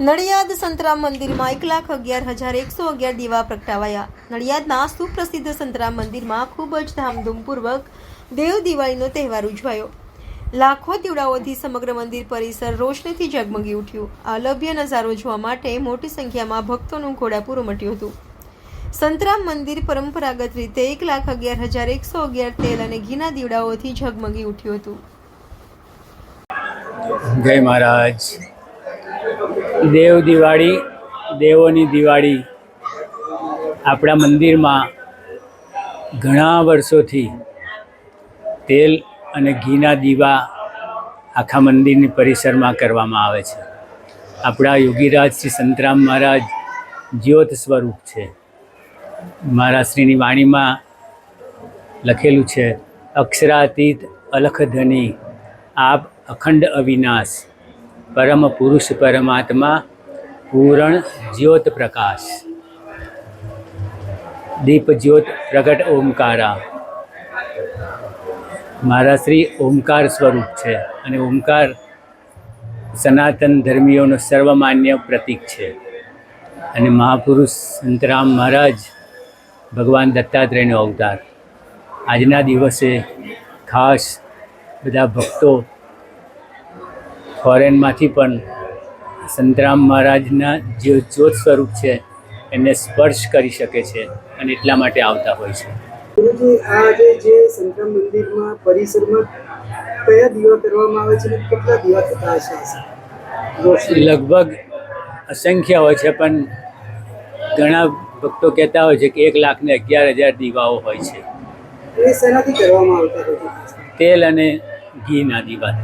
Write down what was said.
નડિયાદ સંતરામ મંદિરમાં 1,11,111 દીવા પ્રગટાવાયા। નડિયાદના સુપ્રસિદ્ધ સંતરામ મંદિરમાં ખૂબ જ ધામધૂમપૂર્વક દેવ દિવાળીનો તહેવાર ઉજવાયો। લાખો દીવડાઓથી સમગ્ર મંદિર પરિસર રોશનીથી ઝગમગી ઉઠ્યું। આ અલભ્ય નજારો જોવા માટે મોટી સંખ્યામાં ભક્તોનું ઘોડાપૂર ઉમટ્યું હતું। સંતરામ મંદિર પરંપરાગત રીતે 1,11,111 તેલ અને ઘીના દીવડાઓથી ઝગમગી ઉઠ્યું હતું। જય મહારાજ। દેવ દિવાળી, દેવોની દિવાળી આપણા મંદિરમાં ઘણા વર્ષોથી તેલ અને ઘીના દીવા આખા મંદિરની પરિસરમાં કરવામાં આવે છે। આપણા યોગીરાજ શ્રી સંતરામ મહારાજ જ્યોત સ્વરૂપ છે। મહારાજશ્રીની વાણીમાં લખેલું છે, અક્ષરાતીત અલખ ધની આપ અખંડ અવિનાશ, પરમ પુરુષ પરમાત્મા પૂરણ જ્યોત પ્રકાશ, દીપ જ્યોત પ્રગટ ઓમકારા। મહારાજશ્રી ઓમકાર સ્વરૂપ છે અને ઓમકાર સનાતન ધર્મીઓનો સર્વમાન્ય પ્રતીક છે। અને મહાપુરુષ સંતરામ મહારાજ ભગવાન દત્તાત્રેયનો અવતાર। આજના દિવસે ખાસ બધા ભક્તો ફોરેનમાંથી પણ સંતરામ મહારાજના જે જ્યોત સ્વરૂપ છે એને સ્પર્શ કરી શકે છે અને એટલા માટે આવતા હોય છે। ગુરુજી, આજે જે સંતરામ મંદિરમાં પરિસરમાં કયા દીવા કરવામાં આવે છે અને કેટલા દીવા થતા હશે? લગભગ અસંખ્ય હોય છે, પણ ઘણા ભક્તો કહેતા હોય છે કે 1,11,000 દીવાઓ હોય છે। એ શેનાથી કરવામાં આવતા હોય છે? તેલ અને ઘીના દીવા।